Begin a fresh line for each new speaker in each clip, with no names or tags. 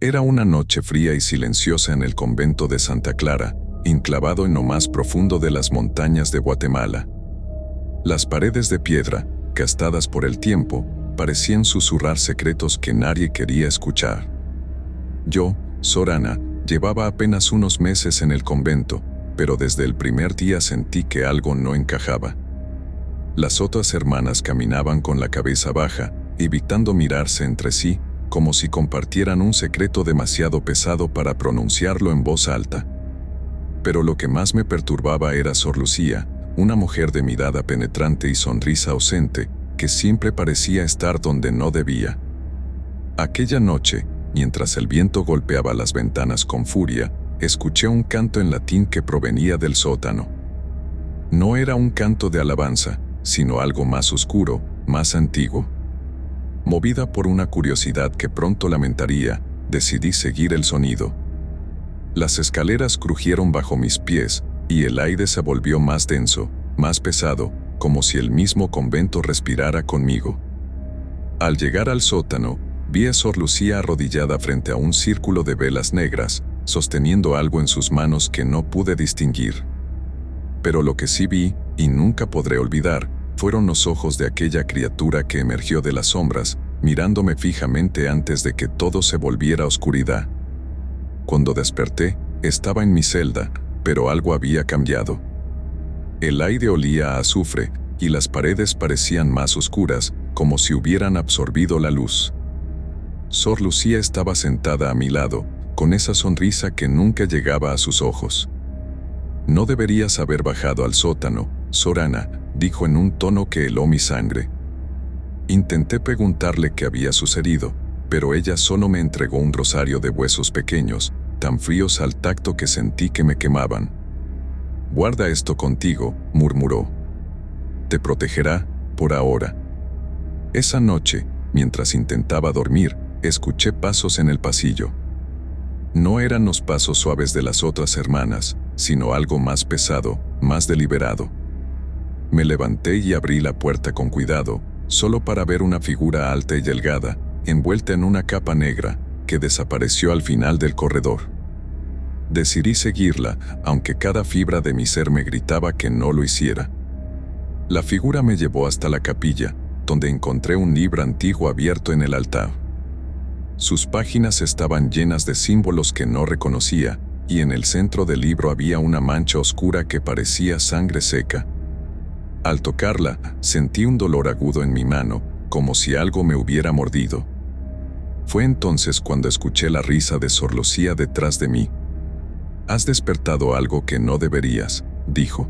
Era una noche fría y silenciosa en el convento de Santa Clara, enclavado en lo más profundo de las montañas de Guatemala. Las paredes de piedra, gastadas por el tiempo, parecían susurrar secretos que nadie quería escuchar. Yo, Sor Ana, llevaba apenas unos meses en el convento, pero desde el primer día sentí que algo no encajaba. Las otras hermanas caminaban con la cabeza baja, evitando mirarse entre sí, como si compartieran un secreto demasiado pesado para pronunciarlo en voz alta. Pero lo que más me perturbaba era Sor Lucía, una mujer de mirada penetrante y sonrisa ausente, que siempre parecía estar donde no debía. Aquella noche, mientras el viento golpeaba las ventanas con furia, escuché un canto en latín que provenía del sótano. No era un canto de alabanza, sino algo más oscuro, más antiguo. Movida por una curiosidad que pronto lamentaría, decidí seguir el sonido. Las escaleras crujieron bajo mis pies, y el aire se volvió más denso, más pesado, como si el mismo convento respirara conmigo. Al llegar al sótano, vi a Sor Lucía arrodillada frente a un círculo de velas negras, sosteniendo algo en sus manos que no pude distinguir. Pero lo que sí vi, y nunca podré olvidar, fueron los ojos de aquella criatura que emergió de las sombras, mirándome fijamente antes de que todo se volviera oscuridad. Cuando desperté, estaba en mi celda, pero algo había cambiado. El aire olía a azufre, y las paredes parecían más oscuras, como si hubieran absorbido la luz. Sor Lucía estaba sentada a mi lado, con esa sonrisa que nunca llegaba a sus ojos. «No deberías haber bajado al sótano, Sor Ana», dijo en un tono que heló mi sangre. Intenté preguntarle qué había sucedido, pero ella solo me entregó un rosario de huesos pequeños, tan fríos al tacto que sentí que me quemaban. «Guarda esto contigo», murmuró. «Te protegerá, por ahora». Esa noche, mientras intentaba dormir, escuché pasos en el pasillo. No eran los pasos suaves de las otras hermanas, sino algo más pesado, más deliberado. Me levanté y abrí la puerta con cuidado, solo para ver una figura alta y delgada, envuelta en una capa negra, que desapareció al final del corredor. Decidí seguirla, aunque cada fibra de mi ser me gritaba que no lo hiciera. La figura me llevó hasta la capilla, donde encontré un libro antiguo abierto en el altar. Sus páginas estaban llenas de símbolos que no reconocía, y en el centro del libro había una mancha oscura que parecía sangre seca. Al tocarla, sentí un dolor agudo en mi mano, como si algo me hubiera mordido. Fue entonces cuando escuché la risa de Sor Lucía detrás de mí. «Has despertado algo que no deberías», dijo.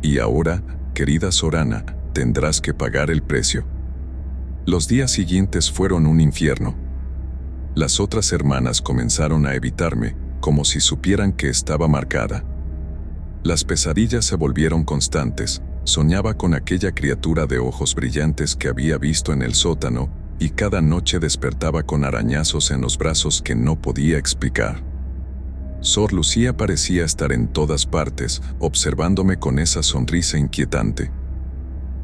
«Y ahora, querida Sor Ana, tendrás que pagar el precio». Los días siguientes fueron un infierno. Las otras hermanas comenzaron a evitarme, como si supieran que estaba marcada. Las pesadillas se volvieron constantes. Soñaba con aquella criatura de ojos brillantes que había visto en el sótano, y cada noche despertaba con arañazos en los brazos que no podía explicar. Sor Lucía parecía estar en todas partes, observándome con esa sonrisa inquietante.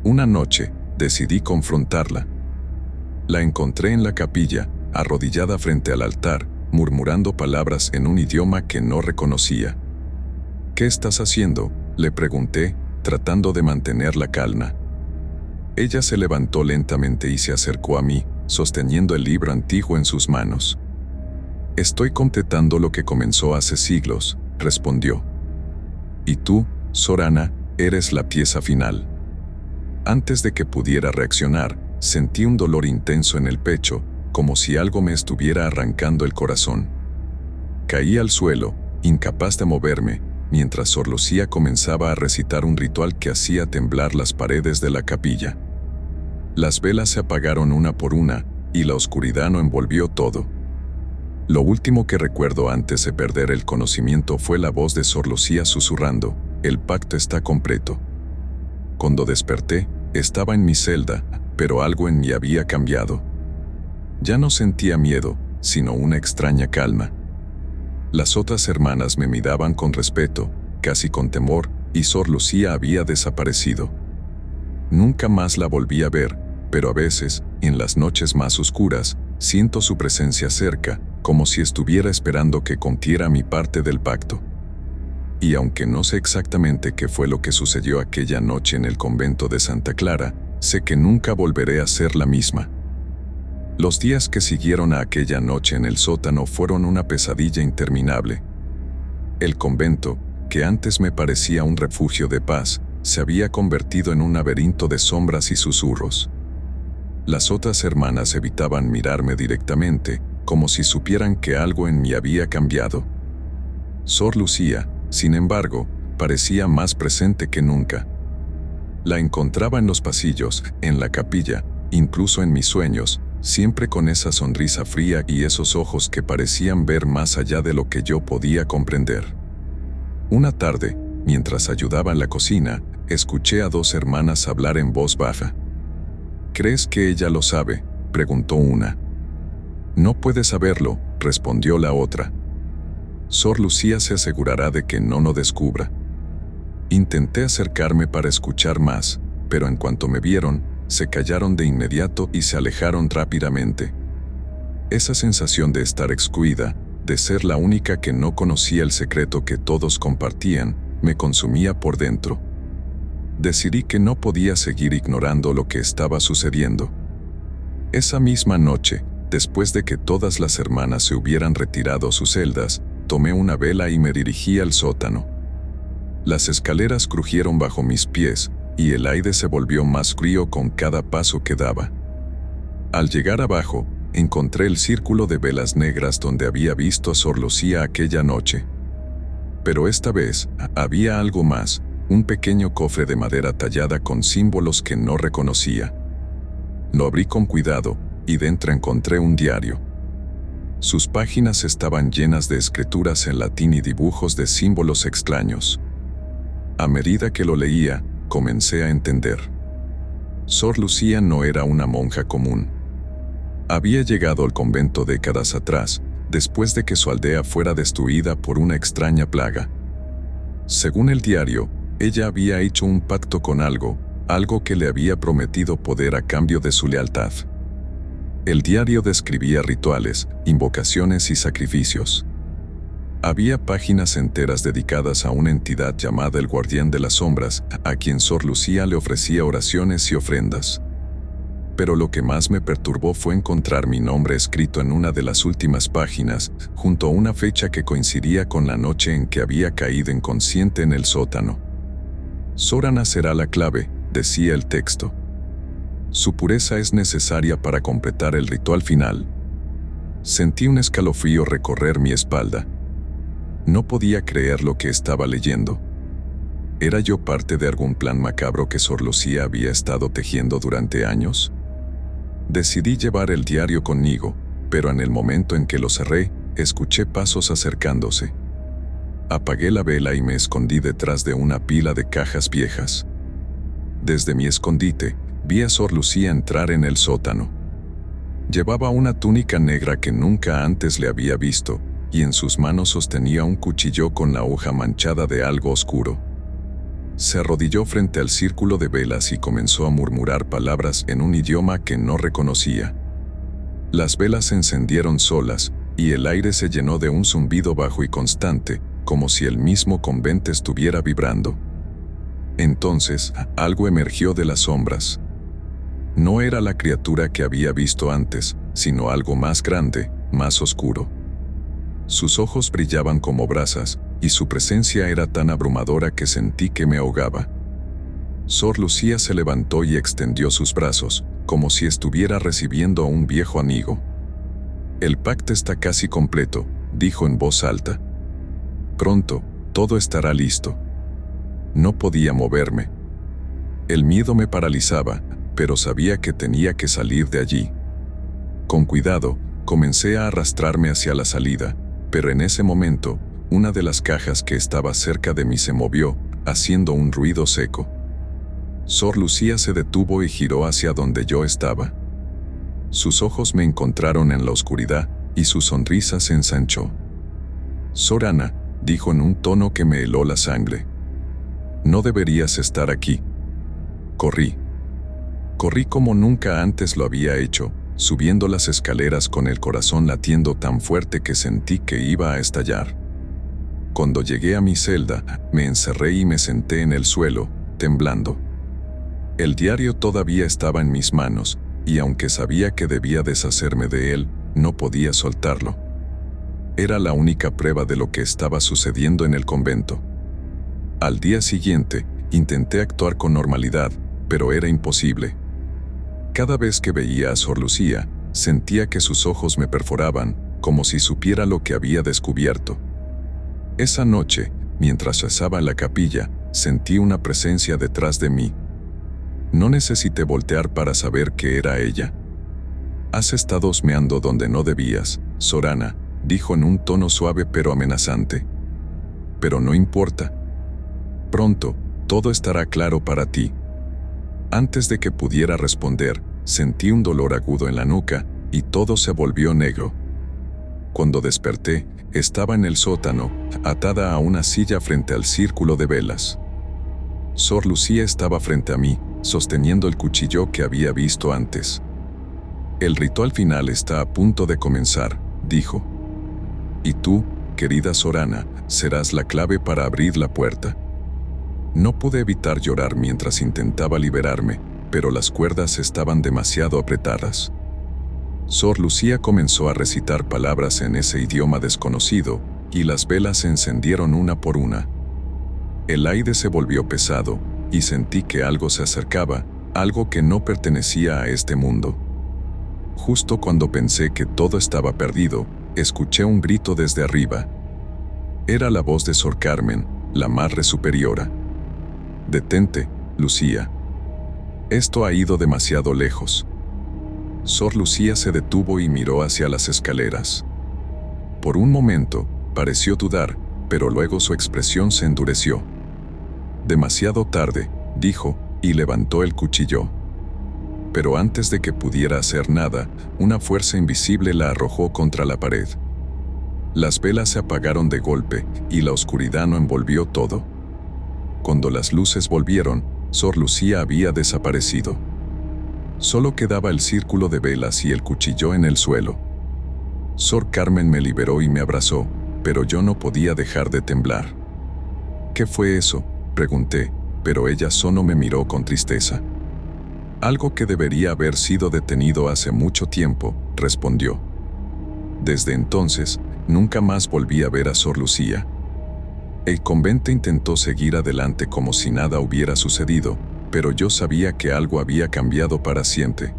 Una noche, decidí confrontarla. La encontré en la capilla, arrodillada frente al altar, murmurando palabras en un idioma que no reconocía. «¿Qué estás haciendo?», le pregunté, tratando de mantener la calma. Ella se levantó lentamente y se acercó a mí, sosteniendo el libro antiguo en sus manos. «Estoy completando lo que comenzó hace siglos», respondió. «Y tú, Sor Ana, eres la pieza final». Antes de que pudiera reaccionar, sentí un dolor intenso en el pecho, como si algo me estuviera arrancando el corazón. Caí al suelo, incapaz de moverme, mientras Sor Lucía comenzaba a recitar un ritual que hacía temblar las paredes de la capilla. Las velas se apagaron una por una, y la oscuridad lo envolvió todo. Lo último que recuerdo antes de perder el conocimiento fue la voz de Sor Lucía susurrando: «El pacto está completo». Cuando desperté, estaba en mi celda, pero algo en mí había cambiado. Ya no sentía miedo, sino una extraña calma. Las otras hermanas me miraban con respeto, casi con temor, y Sor Lucía había desaparecido. Nunca más la volví a ver, pero a veces, en las noches más oscuras, siento su presencia cerca, como si estuviera esperando que cumpliera mi parte del pacto. Y aunque no sé exactamente qué fue lo que sucedió aquella noche en el convento de Santa Clara, sé que nunca volveré a ser la misma. Los días que siguieron a aquella noche en el sótano fueron una pesadilla interminable. El convento, que antes me parecía un refugio de paz, se había convertido en un laberinto de sombras y susurros. Las otras hermanas evitaban mirarme directamente, como si supieran que algo en mí había cambiado. Sor Lucía, sin embargo, parecía más presente que nunca. La encontraba en los pasillos, en la capilla, incluso en mis sueños, siempre con esa sonrisa fría y esos ojos que parecían ver más allá de lo que yo podía comprender. Una tarde, mientras ayudaba en la cocina, escuché a dos hermanas hablar en voz baja. ¿Crees que ella lo sabe?, preguntó una. No puede saberlo, respondió la otra. Sor Lucía se asegurará de que no lo descubra. Intenté acercarme para escuchar más, pero en cuanto me vieron, se callaron de inmediato y se alejaron rápidamente. Esa sensación de estar excluida, de ser la única que no conocía el secreto que todos compartían, me consumía por dentro. Decidí que no podía seguir ignorando lo que estaba sucediendo. Esa misma noche, después de que todas las hermanas se hubieran retirado a sus celdas, tomé una vela y me dirigí al sótano. Las escaleras crujieron bajo mis pies, y el aire se volvió más frío con cada paso que daba. Al llegar abajo, encontré el círculo de velas negras donde había visto a Sor Lucía aquella noche. Pero esta vez, había algo más, un pequeño cofre de madera tallada con símbolos que no reconocía. Lo abrí con cuidado, y dentro encontré un diario. Sus páginas estaban llenas de escrituras en latín y dibujos de símbolos extraños. A medida que lo leía, comencé a entender. Sor Lucía no era una monja común. Había llegado al convento décadas atrás, después de que su aldea fuera destruida por una extraña plaga. Según el diario, ella había hecho un pacto con algo que le había prometido poder a cambio de su lealtad. El diario describía rituales, invocaciones y sacrificios. Había páginas enteras dedicadas a una entidad llamada el Guardián de las Sombras, a quien Sor Lucía le ofrecía oraciones y ofrendas. Pero lo que más me perturbó fue encontrar mi nombre escrito en una de las últimas páginas, junto a una fecha que coincidía con la noche en que había caído inconsciente en el sótano. Sor Ana será la clave, decía el texto. Su pureza es necesaria para completar el ritual final. Sentí un escalofrío recorrer mi espalda. No podía creer lo que estaba leyendo. ¿Era yo parte de algún plan macabro que Sor Lucía había estado tejiendo durante años? Decidí llevar el diario conmigo, pero en el momento en que lo cerré, escuché pasos acercándose. Apagué la vela y me escondí detrás de una pila de cajas viejas. Desde mi escondite, vi a Sor Lucía entrar en el sótano. Llevaba una túnica negra que nunca antes le había visto, y en sus manos sostenía un cuchillo con la hoja manchada de algo oscuro. Se arrodilló frente al círculo de velas y comenzó a murmurar palabras en un idioma que no reconocía. Las velas se encendieron solas, y el aire se llenó de un zumbido bajo y constante, como si el mismo convento estuviera vibrando. Entonces, algo emergió de las sombras. No era la criatura que había visto antes, sino algo más grande, más oscuro. Sus ojos brillaban como brasas, y su presencia era tan abrumadora que sentí que me ahogaba. Sor Lucía se levantó y extendió sus brazos, como si estuviera recibiendo a un viejo amigo. «El pacto está casi completo», dijo en voz alta. «Pronto, todo estará listo». No podía moverme. El miedo me paralizaba, pero sabía que tenía que salir de allí. Con cuidado, comencé a arrastrarme hacia la salida, pero en ese momento, una de las cajas que estaba cerca de mí se movió, haciendo un ruido seco. Sor Lucía se detuvo y giró hacia donde yo estaba. Sus ojos me encontraron en la oscuridad, y su sonrisa se ensanchó. «Sor Ana», dijo en un tono que me heló la sangre. «No deberías estar aquí». Corrí. Corrí como nunca antes lo había hecho, subiendo las escaleras con el corazón latiendo tan fuerte que sentí que iba a estallar. Cuando llegué a mi celda, me encerré y me senté en el suelo, temblando. El diario todavía estaba en mis manos, y aunque sabía que debía deshacerme de él, no podía soltarlo. Era la única prueba de lo que estaba sucediendo en el convento. Al día siguiente, intenté actuar con normalidad, pero era imposible. Cada vez que veía a Sor Lucía, sentía que sus ojos me perforaban, como si supiera lo que había descubierto. Esa noche, mientras rezaba en la capilla, sentí una presencia detrás de mí. No necesité voltear para saber que era ella. «Has estado husmeando donde no debías, Sorana», dijo en un tono suave pero amenazante. «Pero no importa. Pronto, todo estará claro para ti». Antes de que pudiera responder, sentí un dolor agudo en la nuca y todo se volvió negro. Cuando desperté, estaba en el sótano, atada a una silla frente al círculo de velas. Sor Lucía estaba frente a mí, sosteniendo el cuchillo que había visto antes. «El ritual final está a punto de comenzar», dijo. «Y tú, querida Sorana, serás la clave para abrir la puerta». No pude evitar llorar mientras intentaba liberarme, pero las cuerdas estaban demasiado apretadas. Sor Lucía comenzó a recitar palabras en ese idioma desconocido, y las velas se encendieron una por una. El aire se volvió pesado, y sentí que algo se acercaba, algo que no pertenecía a este mundo. Justo cuando pensé que todo estaba perdido, escuché un grito desde arriba. Era la voz de Sor Carmen, la Madre Superiora. «Detente, Lucía. Esto ha ido demasiado lejos». Sor Lucía se detuvo y miró hacia las escaleras. Por un momento, pareció dudar, pero luego su expresión se endureció. «Demasiado tarde», dijo, y levantó el cuchillo. Pero antes de que pudiera hacer nada, una fuerza invisible la arrojó contra la pared. Las velas se apagaron de golpe, y la oscuridad no envolvió todo. Cuando las luces volvieron, Sor Lucía había desaparecido. Solo quedaba el círculo de velas y el cuchillo en el suelo. Sor Carmen me liberó y me abrazó, pero yo no podía dejar de temblar. «¿Qué fue eso?», pregunté, pero ella solo me miró con tristeza. «Algo que debería haber sido detenido hace mucho tiempo», respondió. Desde entonces, nunca más volví a ver a Sor Lucía. El convento intentó seguir adelante como si nada hubiera sucedido, pero yo sabía que algo había cambiado para siempre.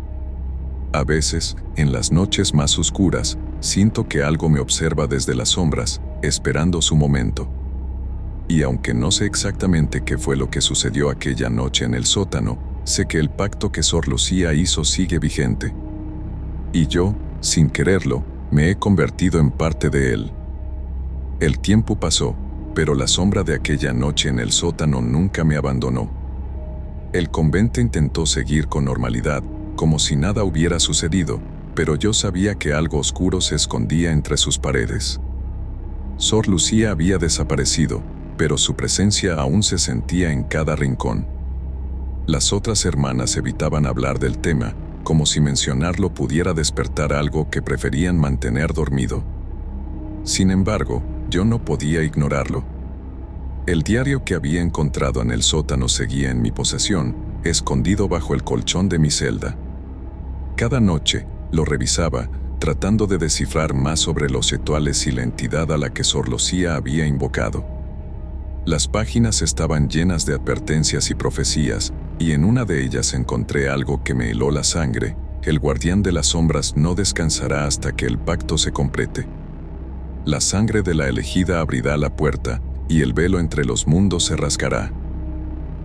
A veces, en las noches más oscuras, siento que algo me observa desde las sombras, esperando su momento. Y aunque no sé exactamente qué fue lo que sucedió aquella noche en el sótano, sé que el pacto que Sor Lucía hizo sigue vigente. Y yo, sin quererlo, me he convertido en parte de él. El tiempo pasó, pero la sombra de aquella noche en el sótano nunca me abandonó. El convento intentó seguir con normalidad, como si nada hubiera sucedido, pero yo sabía que algo oscuro se escondía entre sus paredes. Sor Lucía había desaparecido, pero su presencia aún se sentía en cada rincón. Las otras hermanas evitaban hablar del tema, como si mencionarlo pudiera despertar algo que preferían mantener dormido. Sin embargo, yo no podía ignorarlo. El diario que había encontrado en el sótano seguía en mi posesión, escondido bajo el colchón de mi celda. Cada noche, lo revisaba, tratando de descifrar más sobre los rituales y la entidad a la que Sor Lucía había invocado. Las páginas estaban llenas de advertencias y profecías, y en una de ellas encontré algo que me heló la sangre: el guardián de las sombras no descansará hasta que el pacto se complete. La sangre de la elegida abrirá la puerta, y el velo entre los mundos se rasgará.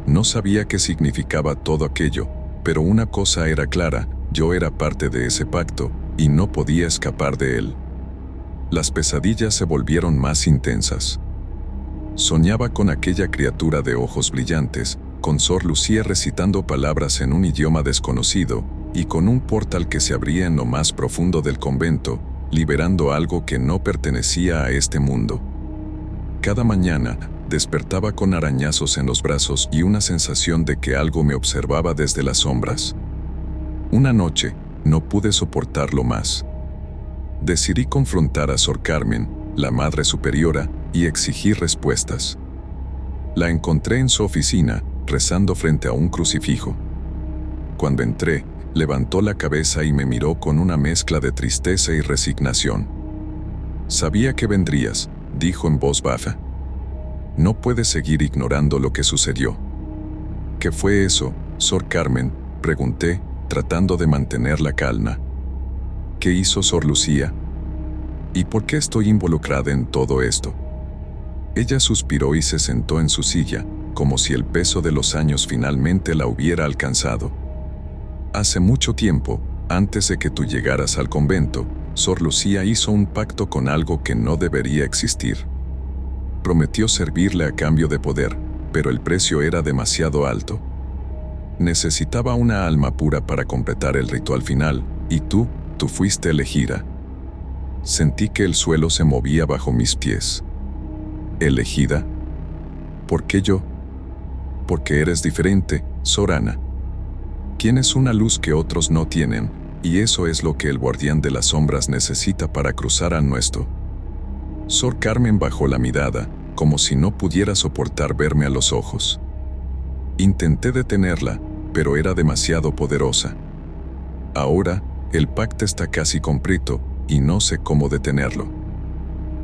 No sabía qué significaba todo aquello, pero una cosa era clara: yo era parte de ese pacto, y no podía escapar de él. Las pesadillas se volvieron más intensas. Soñaba con aquella criatura de ojos brillantes, con Sor Lucía recitando palabras en un idioma desconocido, y con un portal que se abría en lo más profundo del convento, liberando algo que no pertenecía a este mundo. Cada mañana, despertaba con arañazos en los brazos y una sensación de que algo me observaba desde las sombras. Una noche, No pude soportarlo más. Decidí confrontar a Sor Carmen, la Madre Superiora, y exigir respuestas. La encontré en su oficina, rezando frente a un crucifijo. Cuando entré, levantó la cabeza y me miró con una mezcla de tristeza y resignación. «Sabía que vendrías», dijo en voz baja. «No puedes seguir ignorando lo que sucedió». «¿Qué fue eso, Sor Carmen?», pregunté, tratando de mantener la calma. «¿Qué hizo Sor Lucía? ¿Y por qué estoy involucrada en todo esto?». Ella suspiró y se sentó en su silla, como si el peso de los años finalmente la hubiera alcanzado. «Hace mucho tiempo, antes de que tú llegaras al convento, Sor Lucía hizo un pacto con algo que no debería existir. Prometió servirle a cambio de poder, pero el precio era demasiado alto. Necesitaba una alma pura para completar el ritual final, y tú fuiste elegida». Sentí que el suelo se movía bajo mis pies. ¿Elegida? ¿Por qué yo? Porque eres diferente, Sor Ana. Tienes una luz que otros no tienen, y eso es lo que el guardián de las sombras necesita para cruzar al nuestro. Sor Carmen bajó la mirada, como si no pudiera soportar verme a los ojos. Intenté detenerla, pero era demasiado poderosa. Ahora, el pacto está casi completo, y no sé cómo detenerlo.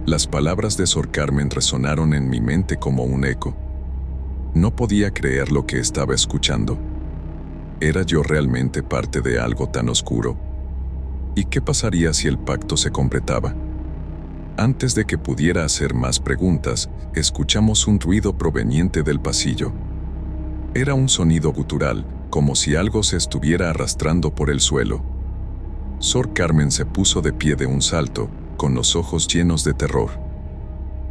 Las palabras de Sor Carmen resonaron en mi mente como un eco. No podía creer lo que estaba escuchando. ¿Era yo realmente parte de algo tan oscuro? ¿Y qué pasaría si el pacto se completaba? Antes de que pudiera hacer más preguntas, escuchamos un ruido proveniente del pasillo. Era un sonido gutural, como si algo se estuviera arrastrando por el suelo. Sor Carmen se puso de pie de un salto, con los ojos llenos de terror.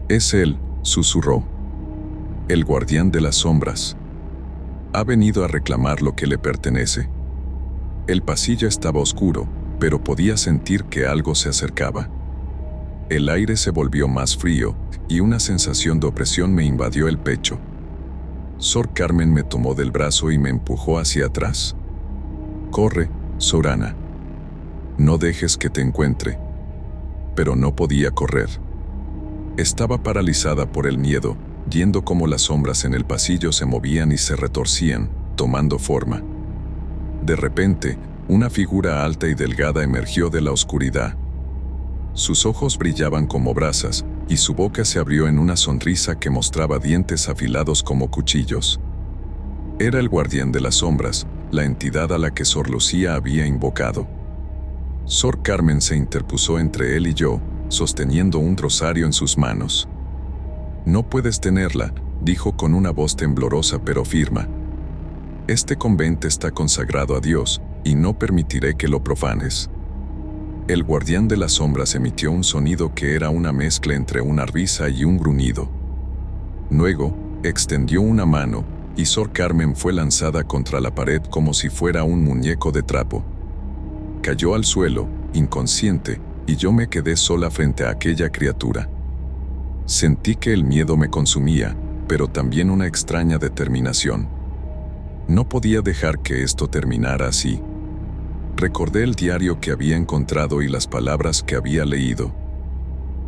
«Es él», susurró. «El guardián de las sombras. Ha venido a reclamar lo que le pertenece». El pasillo estaba oscuro, pero podía sentir que algo se acercaba. El aire se volvió más frío, y una sensación de opresión me invadió el pecho. Sor Carmen me tomó del brazo y me empujó hacia atrás. «Corre, Sor Ana. No dejes que te encuentre». Pero no podía correr. Estaba paralizada por el miedo, viendo cómo las sombras en el pasillo se movían y se retorcían, tomando forma. De repente, una figura alta y delgada emergió de la oscuridad. Sus ojos brillaban como brasas, y su boca se abrió en una sonrisa que mostraba dientes afilados como cuchillos. Era el guardián de las sombras, la entidad a la que Sor Lucía había invocado. Sor Carmen se interpuso entre él y yo, sosteniendo un rosario en sus manos. «No puedes tenerla», dijo con una voz temblorosa pero firme. «Este convento está consagrado a Dios, y no permitiré que lo profanes». El guardián de las sombras emitió un sonido que era una mezcla entre una risa y un gruñido. Luego, extendió una mano, y Sor Carmen fue lanzada contra la pared como si fuera un muñeco de trapo. Cayó al suelo, inconsciente, y yo me quedé sola frente a aquella criatura. Sentí que el miedo me consumía, pero también una extraña determinación. No podía dejar que esto terminara así. Recordé el diario que había encontrado y las palabras que había leído.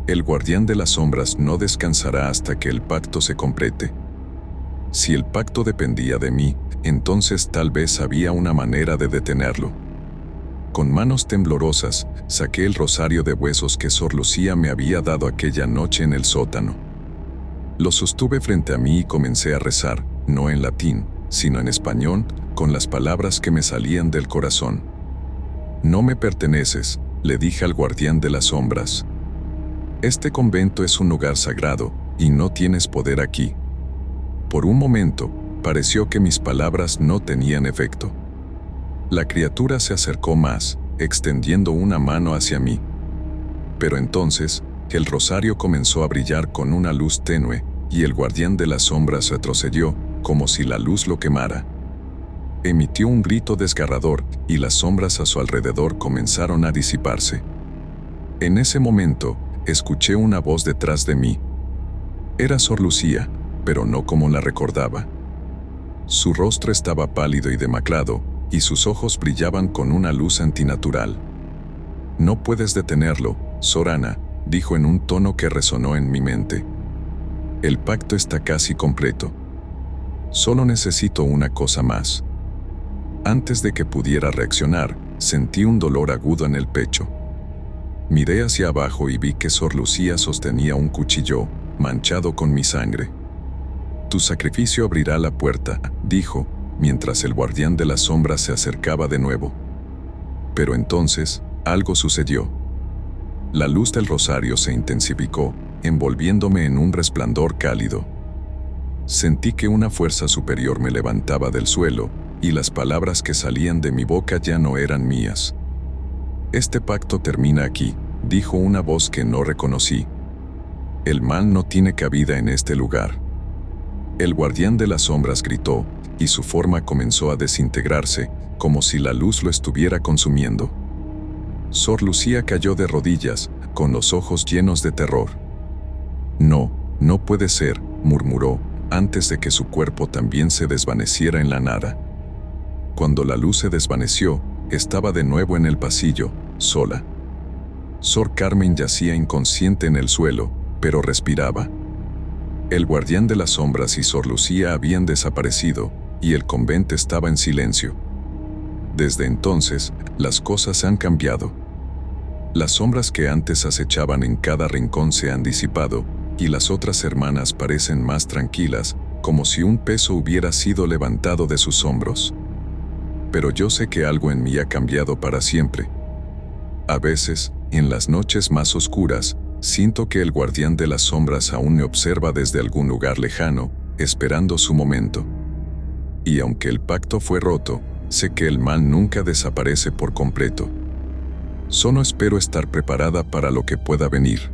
El guardián de las sombras no descansará hasta que el pacto se complete. Si el pacto dependía de mí, entonces tal vez había una manera de detenerlo. Con manos temblorosas, saqué el rosario de huesos que Sor Lucía me había dado aquella noche en el sótano. Lo sostuve frente a mí y comencé a rezar, no en latín, sino en español, con las palabras que me salían del corazón. «No me perteneces», le dije al guardián de las sombras. «Este convento es un lugar sagrado, y no tienes poder aquí». Por un momento, pareció que mis palabras no tenían efecto. La criatura se acercó más, extendiendo una mano hacia mí. Pero entonces, el rosario comenzó a brillar con una luz tenue, y el guardián de las sombras retrocedió, como si la luz lo quemara. Emitió un grito desgarrador, y las sombras a su alrededor comenzaron a disiparse. En ese momento, escuché una voz detrás de mí. Era Sor Lucía, pero no como la recordaba. Su rostro estaba pálido y demacrado, y sus ojos brillaban con una luz antinatural. «No puedes detenerlo, Sorana», dijo en un tono que resonó en mi mente. «El pacto está casi completo. Solo necesito una cosa más». Antes de que pudiera reaccionar, sentí un dolor agudo en el pecho. Miré hacia abajo y vi que Sor Lucía sostenía un cuchillo, manchado con mi sangre. «Tu sacrificio abrirá la puerta», dijo, mientras el guardián de las sombras se acercaba de nuevo. Pero entonces, algo sucedió. La luz del rosario se intensificó, envolviéndome en un resplandor cálido. Sentí que una fuerza superior me levantaba del suelo, y las palabras que salían de mi boca ya no eran mías. «Este pacto termina aquí», dijo una voz que no reconocí. «El mal no tiene cabida en este lugar». El guardián de las sombras gritó, y su forma comenzó a desintegrarse, como si la luz lo estuviera consumiendo. Sor Lucía cayó de rodillas, con los ojos llenos de terror. «No, no puede ser», murmuró, antes de que su cuerpo también se desvaneciera en la nada. Cuando la luz se desvaneció, estaba de nuevo en el pasillo, sola. Sor Carmen yacía inconsciente en el suelo, pero respiraba. El guardián de las sombras y Sor Lucía habían desaparecido, y el convento estaba en silencio. Desde entonces, las cosas han cambiado. Las sombras que antes acechaban en cada rincón se han disipado, y las otras hermanas parecen más tranquilas, como si un peso hubiera sido levantado de sus hombros. Pero yo sé que algo en mí ha cambiado para siempre. A veces, en las noches más oscuras, siento que el guardián de las sombras aún me observa desde algún lugar lejano, esperando su momento. Y aunque el pacto fue roto, sé que el mal nunca desaparece por completo. Solo espero estar preparada para lo que pueda venir.